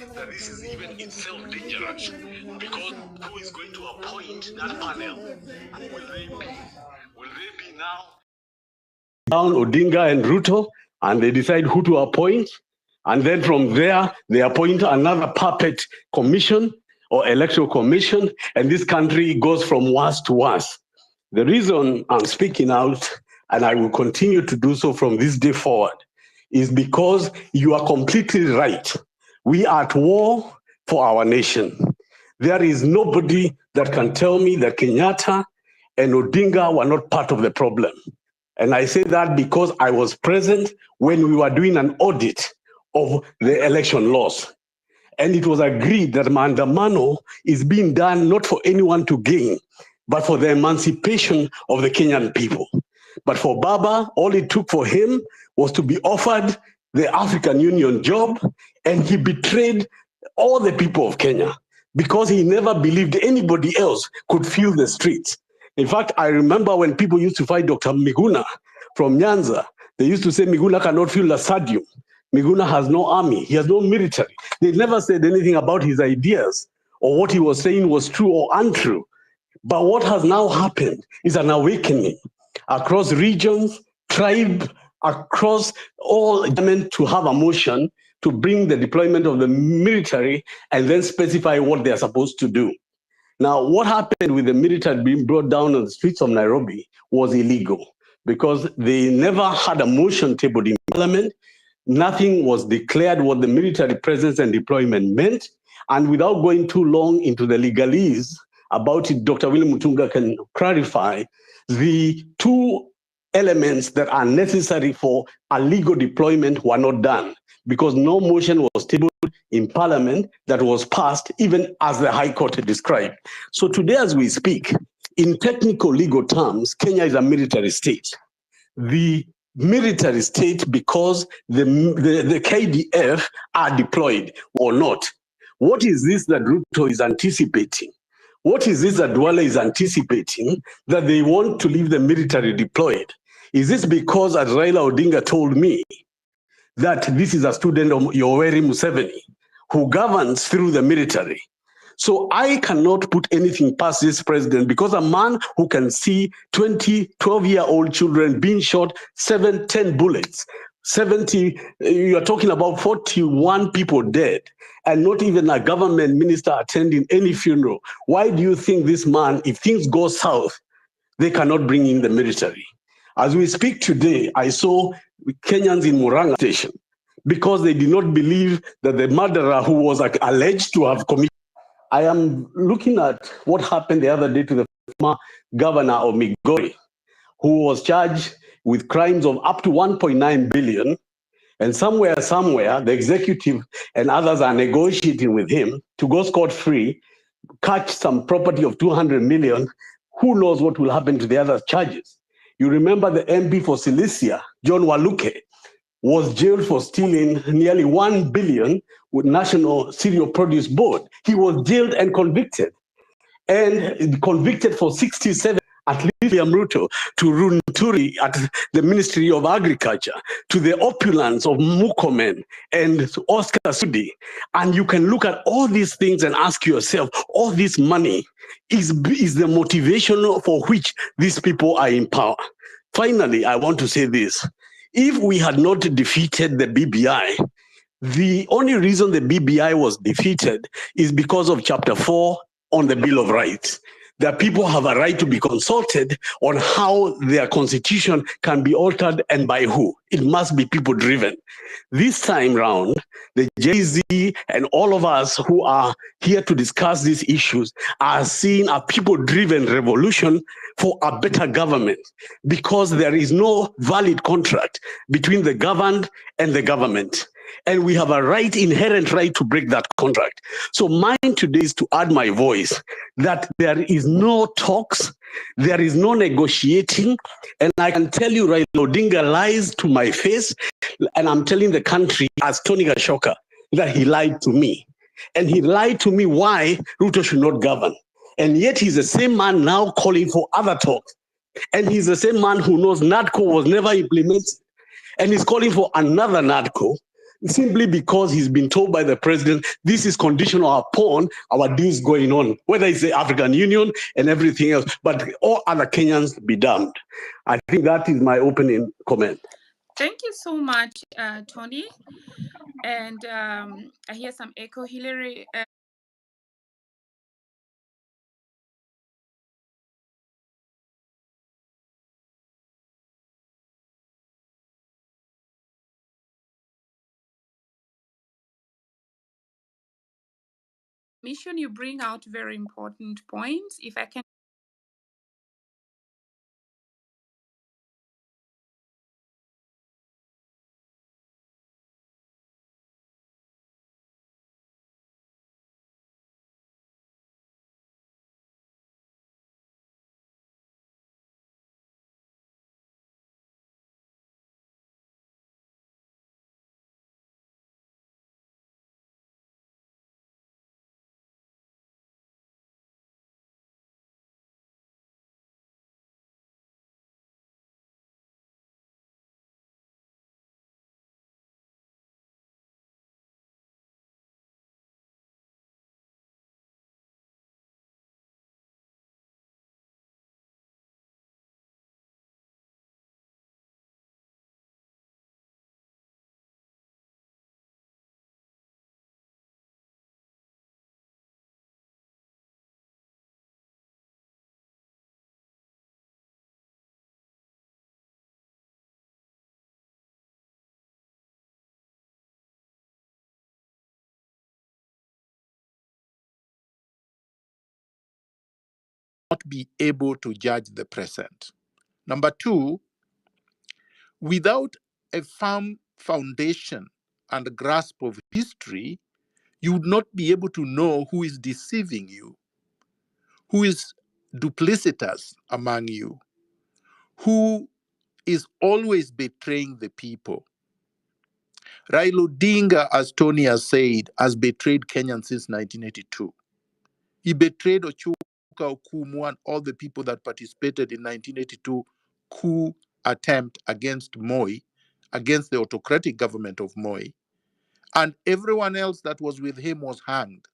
that this is even itself dangerous, because who is going to appoint that panel? Who will they be? Will they be now down Odinga and Ruto, and they decide who to appoint, and then from there they appoint another puppet commission or electoral commission, and this country goes from worse to worse. The reason I'm speaking out, and I will continue to do so from this day forward, is because you are completely right. We are at war for our nation. There is nobody that can tell me that Kenyatta and Odinga were not part of the problem. And I say that because I was present when we were doing an audit of the election laws. And it was agreed that maandamano is being done not for anyone to gain, but for the emancipation of the Kenyan people. But for Baba, all it took for him was to be offered the African Union job, and he betrayed all the people of Kenya because he never believed anybody else could fill the streets. In fact, I remember when people used to fight Dr. Miguna from Nyanza, they used to say Miguna cannot fill the stadium. Miguna has no army, he has no military. They never said anything about his ideas or what he was saying was true or untrue. But what has now happened is an awakening across regions, tribe, across all government to have a motion to bring the deployment of the military and then specify what they are supposed to do. Now, what happened with the military being brought down on the streets of Nairobi was illegal because they never had a motion tabled in Parliament. Nothing was declared what the military presence and deployment meant. And without going too long into the legalese about it, Dr. William Mutunga can clarify the two elements that are necessary for a legal deployment were not done because no motion was tabled in Parliament that was passed, even as the High Court had described. So today, as we speak, in technical legal terms, Kenya is a military state. The military state because the KDF are deployed or not. What is this that Ruto is anticipating? What is this that Duale is anticipating that they want to leave the military deployed? Is this because, as Raila Odinga told me, that this is a student of Yoweri Museveni who governs through the military? So I cannot put anything past this president because a man who can see 20, 12-year-old children being shot 7, 10 bullets, 70, you're talking about 41 people dead, and not even a government minister attending any funeral. Why do you think this man, if things go south, they cannot bring in the military? As we speak today, I saw Kenyans in Murang'a station because they did not believe that the murderer who was alleged to have committed. I am looking at what happened the other day to the former governor of Migori, who was charged with crimes of up to 1.9 billion. And somewhere, the executive and others are negotiating with him to go scot-free, catch some property of 200 million. Who knows what will happen to the other charges? You remember the MP for Cilicia, John Waluke, was jailed for stealing nearly 1 billion with National Cereal Produce Board. He was jailed and convicted for 67 at least William Ruto, to Runturi at the Ministry of Agriculture, to the opulence of Mukomen and Oscar Sudi. And you can look at all these things and ask yourself, all this money is the motivation for which these people are in power. Finally, I want to say this. If we had not defeated the BBI, the only reason the BBI was defeated is because of Chapter 4 on the Bill of Rights. That people have a right to be consulted on how their constitution can be altered and by who. It must be people driven. This time round, the Jay-Z and all of us who are here to discuss these issues are seeing a people-driven revolution for a better government, because there is no valid contract between the governed and the government. And we have a right, inherent right, to break that contract. So mine today is to add my voice that there is no talks, there is no negotiating. And I can tell you, Raila Odinga lies to my face, and I'm telling the country as Tony Gashoka that he lied to me. And he lied to me why Ruto should not govern. And yet he's the same man now calling for other talks. And he's the same man who knows NADCO was never implemented. And he's calling for another NADCO. simply because he's been told by the president this is conditional upon our deals going on, whether it's the African Union and everything else, but all other Kenyans be damned. I think that is my opening comment. Thank you so much, Tony. And I hear some echo. Hillary. Mission, you bring out very important points. If I can. Not be able to judge the present. Number two, without a firm foundation and grasp of history, you would not be able to know who is deceiving you, who is duplicitous among you, who is always betraying the people. Raila Odinga, as Tony has said, has betrayed Kenyans since 1982. He betrayed Ochuka Okumu and all the people that participated in 1982 coup attempt against Moi, against the autocratic government of Moi. And everyone else that was with him was hanged.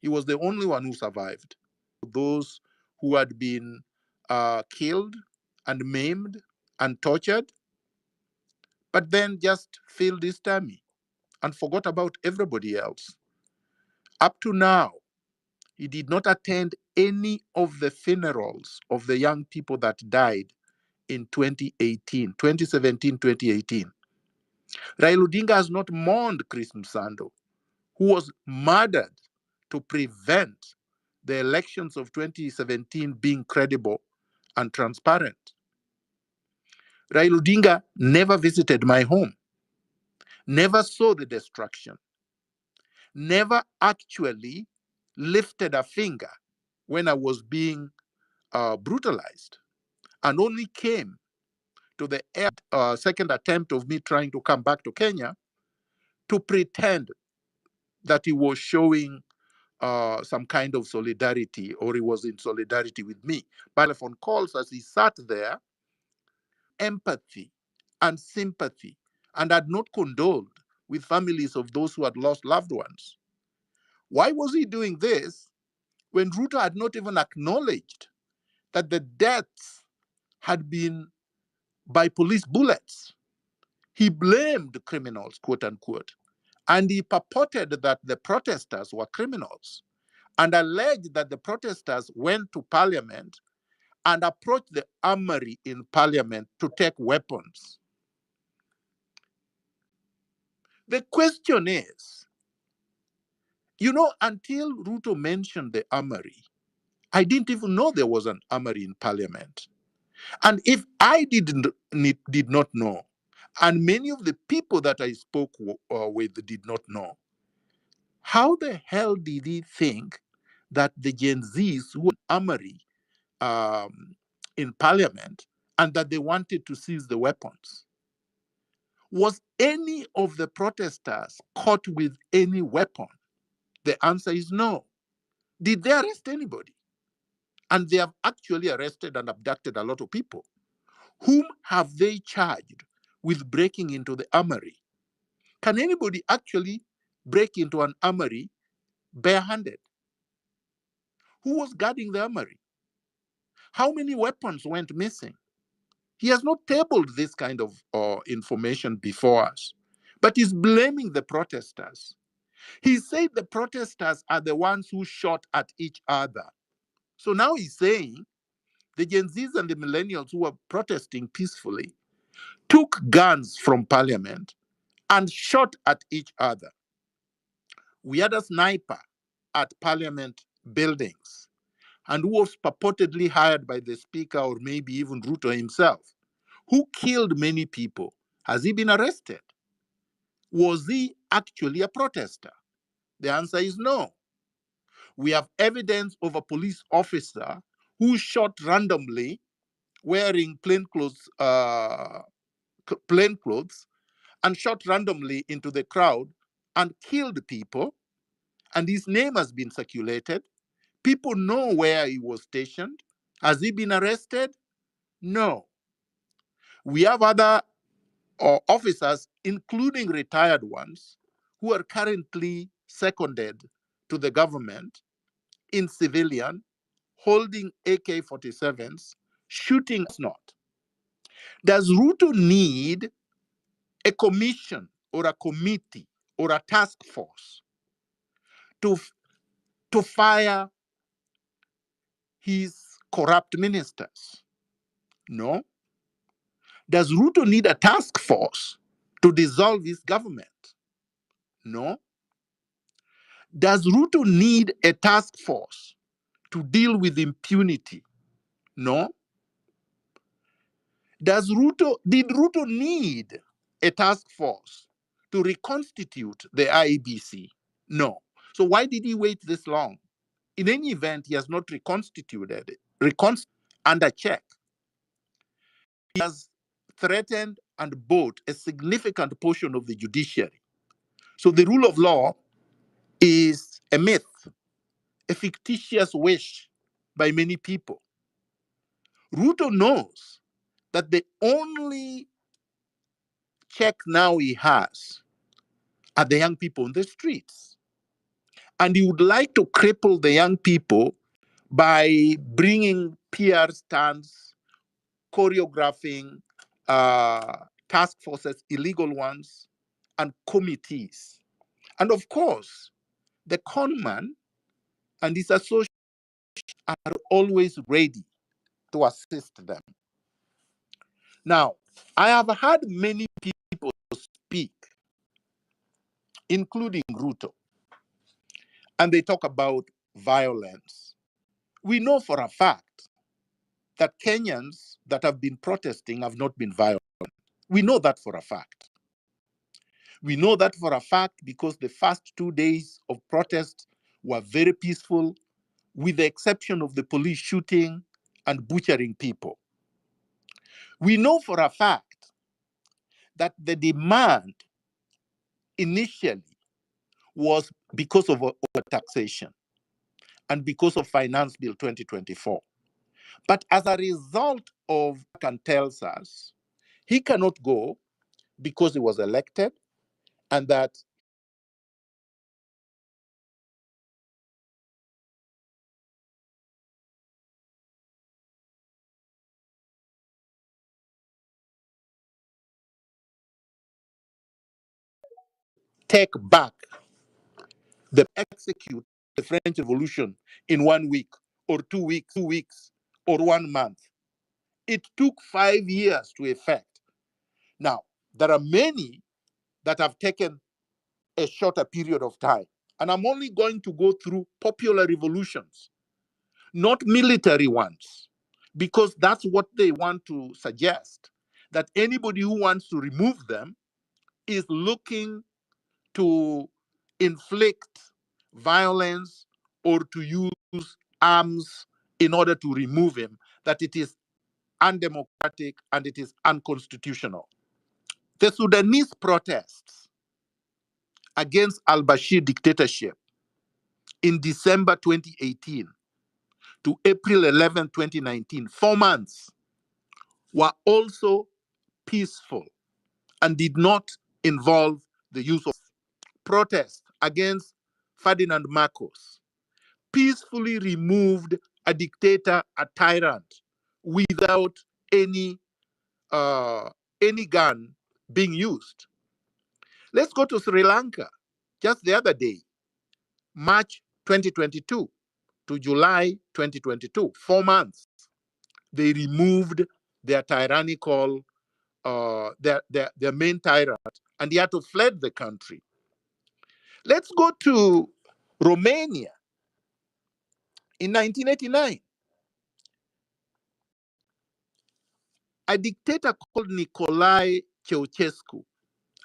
He was the only one who survived. Those who had been killed and maimed and tortured, but then just filled his tummy and forgot about everybody else. Up to now, he did not attend any of the funerals of the young people that died in 2018, 2017, 2018. Raila Odinga has not mourned Chris Msando, who was murdered to prevent the elections of 2017 being credible and transparent. Raila Odinga never visited my home, never saw the destruction, never actually lifted a finger when I was being brutalized, and only came to the second attempt of me trying to come back to Kenya to pretend that he was showing some kind of solidarity, or he was in solidarity with me. By telephone calls as he sat there, empathy and sympathy, and had not condoled with families of those who had lost loved ones. Why was he doing this when Ruto had not even acknowledged that the deaths had been by police bullets? He blamed criminals, quote unquote, and he purported that the protesters were criminals and alleged that the protesters went to parliament and approached the armory in parliament to take weapons. The question is, until Ruto mentioned the armory, I didn't even know there was an armory in parliament. And if I did not know, and many of the people that I spoke with did not know, how the hell did he think that the Gen Zs who were armory in parliament and that they wanted to seize the weapons? Was any of the protesters caught with any weapon? The answer is no. Did they arrest anybody? And they have actually arrested and abducted a lot of people. Whom have they charged with breaking into the armory? Can anybody actually break into an armory barehanded? Who was guarding the armory? How many weapons went missing? He has not tabled this kind of information before us, but he's blaming the protesters. He said the protesters are the ones who shot at each other. So now he's saying the Gen Zs and the millennials who were protesting peacefully took guns from parliament and shot at each other. We had a sniper at parliament buildings and who was purportedly hired by the speaker or maybe even Ruto himself, who killed many people. Has he been arrested? Was he actually a protester? The answer is no. We have evidence of a police officer who shot randomly wearing plainclothes and shot randomly into the crowd and killed people. And his name has been circulated. People know where he was stationed. Has he been arrested? No. We have other officers, including retired ones, who are currently seconded to the government in civilian, holding AK-47s, shooting us not. Does Ruto need a commission or a committee or a task force to fire his corrupt ministers? No. Does Ruto need a task force to dissolve his government? No. Does Ruto need a task force to deal with impunity? No. Did Ruto need a task force to reconstitute the IEBC? No. So why did he wait this long? In any event, he has not reconstituted it. Under check. He has threatened and bought a significant portion of the judiciary. So the rule of law is a myth, a fictitious wish by many people. Ruto knows that the only check now he has are the young people on the streets. And he would like to cripple the young people by bringing PR stunts, choreographing task forces, illegal ones, and committees. And of course, the conman and his associates are always ready to assist them. Now, I have had many people speak, including Ruto, and they talk about violence. We know for a fact that Kenyans that have been protesting have not been violent. We know that for a fact. We know that for a fact because the first 2 days of protest were very peaceful, with the exception of the police shooting and butchering people. We know for a fact that the demand initially was because of overtaxation and because of Finance Bill 2024. But as a result of Khan tells us, he cannot go because he was elected and that take back execute the French Revolution in 1 week or 2 weeks or 1 month. It took 5 years to effect. Now, there are many that have taken a shorter period of time. And I'm only going to go through popular revolutions, not military ones, because that's what they want to suggest, that anybody who wants to remove them is looking to inflict violence or to use arms in order to remove him, that it is undemocratic and it is unconstitutional. The Sudanese protests against al-Bashir dictatorship in December 2018 to April 11, 2019, 4 months, were also peaceful and did not involve the use of protest against Ferdinand Marcos, peacefully removed a dictator, a tyrant, without any gun being used. Let's go to Sri Lanka. Just the other day, March 2022 to July 2022, 4 months, they removed their tyrannical, their main tyrant, and he had to fled the country. Let's go to Romania. In 1989, a dictator called Nicolae Ceausescu,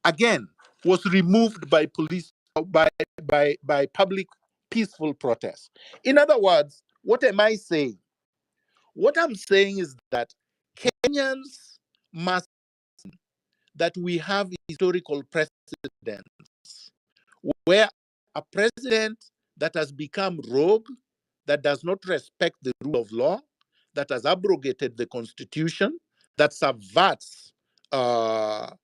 again, was removed by police, by public peaceful protest. In other words, what am I saying? What I'm saying is that Kenyans must, that we have historical precedents where a president that has become rogue, that does not respect the rule of law, that has abrogated the constitution, that subverts the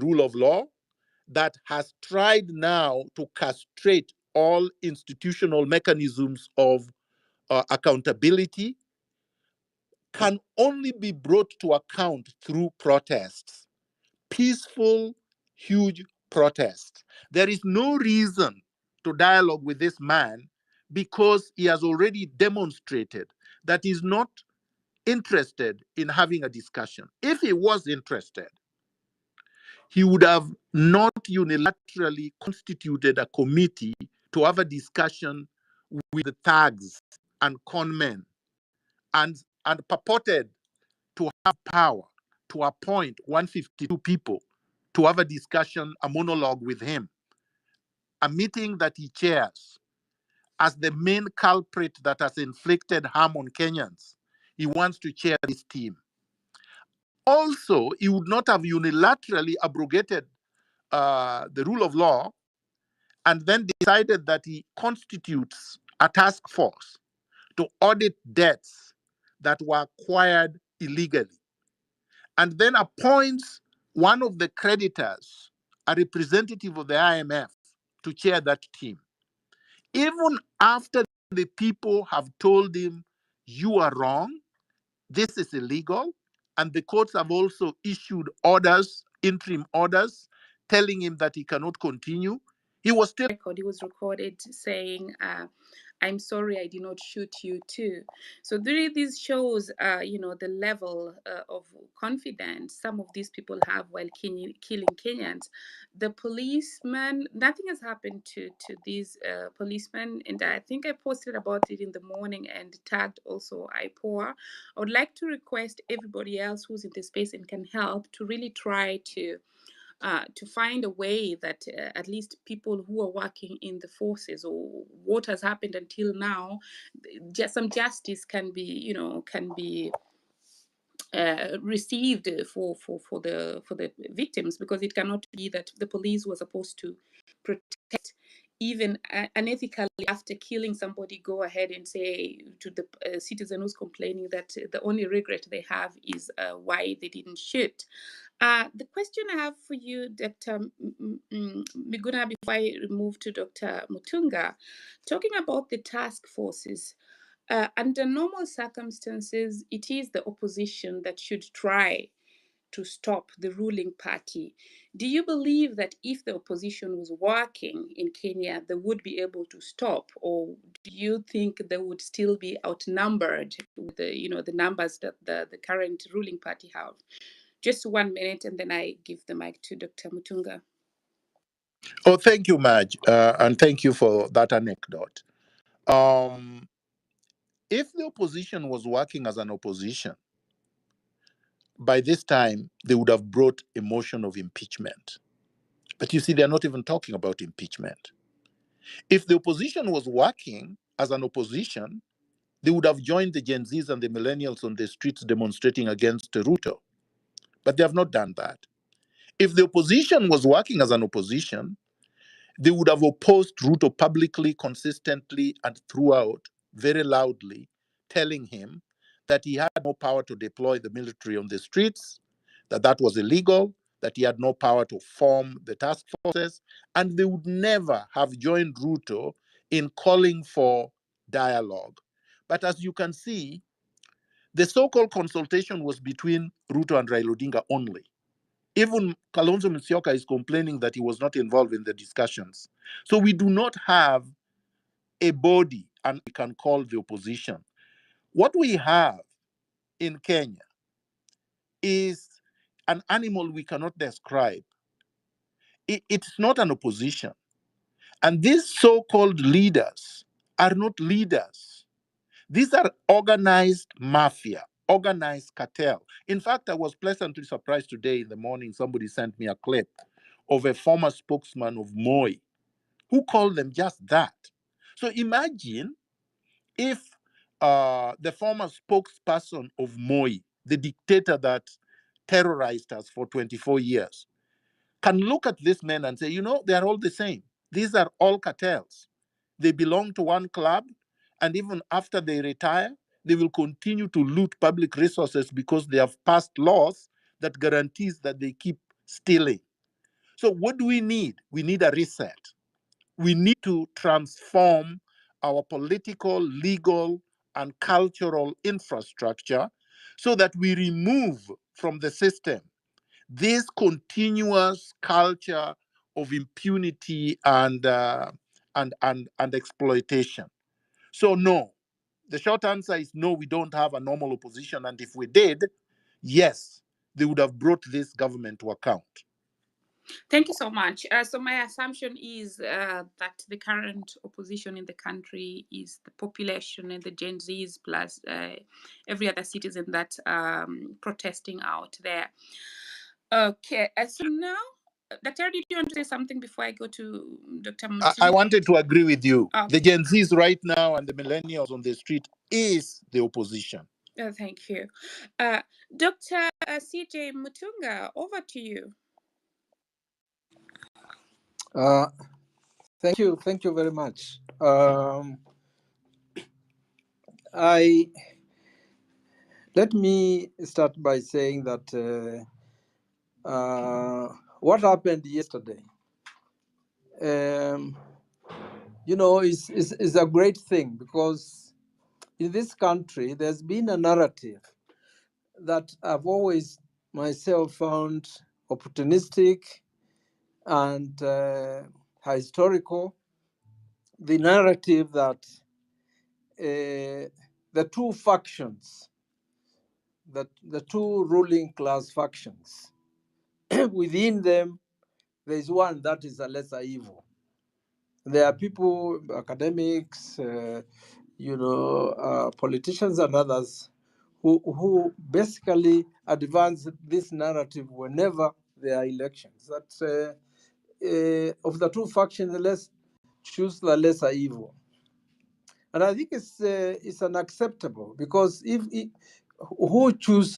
rule of law, that has tried now to castrate all institutional mechanisms of accountability, can only be brought to account through protests, peaceful, huge protests. There is no reason to dialogue with this man because he has already demonstrated that he's not interested in having a discussion. If he was interested, he would have not unilaterally constituted a committee to have a discussion with the thugs and conmen and purported to have power to appoint 152 people to have a discussion, a monologue with him, a meeting that he chairs as the main culprit that has inflicted harm on Kenyans. He wants to chair this team. Also, he would not have unilaterally abrogated the rule of law and then decided that he constitutes a task force to audit debts that were acquired illegally, and then appoints one of the creditors, a representative of the IMF, to chair that team. Even after the people have told him, you are wrong, this is illegal, and the courts have also issued orders, interim orders, telling him that he cannot continue, he was still... He was recorded saying, I'm sorry I did not shoot you too. So this shows, the level of confidence some of these people have while killing Kenyans. The policemen, nothing has happened to these policemen, and I think I posted about it in the morning and tagged also IPOA. I would like to request everybody else who's in the space and can help to really try to find a way that at least people who are working in the forces, or what has happened until now, just some justice can be, received for the victims, because it cannot be that the police were supposed to protect, even unethically, after killing somebody, go ahead and say to the citizen who's complaining that the only regret they have is why they didn't shoot. The question I have for you, Dr. Miguna, before I move to Dr. Mutunga, talking about the task forces, under normal circumstances, it is the opposition that should try to stop the ruling party. Do you believe that if the opposition was working in Kenya, they would be able to stop, or do you think they would still be outnumbered with the numbers that the current ruling party have? Just 1 minute, and then I give the mic to Dr. Mutunga. Oh, thank you, Maj, and thank you for that anecdote. If the opposition was working as an opposition, by this time, they would have brought a motion of impeachment. But you see, they're not even talking about impeachment. If the opposition was working as an opposition, they would have joined the Gen Zs and the millennials on the streets demonstrating against Ruto. But they have not done that. If the opposition was working as an opposition, they would have opposed Ruto publicly, consistently, and throughout, very loudly, telling him that he had no power to deploy the military on the streets, that was illegal, that he had no power to form the task forces, and they would never have joined Ruto in calling for dialogue. But as you can see, the so-called consultation was between Ruto and Raila Odinga only. Even Kalonzo Musyoka is complaining that he was not involved in the discussions. So we do not have a body and we can call the opposition. What we have in Kenya is an animal we cannot describe. It's not an opposition. And these so-called leaders are not leaders. These are organized mafia, organized cartel. In fact, I was pleasantly surprised today in the morning. Somebody sent me a clip of a former spokesman of Moi who called them just that. So imagine if the former spokesperson of Moi, the dictator that terrorized us for 24 years, can look at these men and say, you know, they are all the same. These are all cartels. They belong to one club, and even after they retire, they will continue to loot public resources because they have passed laws that guarantees that they keep stealing. So what do we need? We need a reset. We need to transform our political, legal, and cultural infrastructure so that we remove from the system this continuous culture of impunity and exploitation. So no, the short answer is no, we don't have a normal opposition. And if we did, yes, they would have brought this government to account. Thank you so much. So my assumption is that the current opposition in the country is the population and the Gen Zs plus every other citizen that's protesting out there. Okay, so now, Dr. did you want to say something before I go to Dr. Mutu? I wanted to agree with you. Okay. The Gen Zs right now and the millennials on the street is the opposition. Thank you. Dr. CJ Mutunga, over to you. Thank you very much. Let me start by saying that what happened yesterday, is a great thing, because in this country there's been a narrative that I've always myself found opportunistic and historical. The narrative that the two factions, that the two ruling class factions, within them, there is one that is a lesser evil. There are people, academics, politicians and others who basically advance this narrative whenever there are elections. That of the two factions, let's choose the lesser evil. And I think it's unacceptable, because if who choose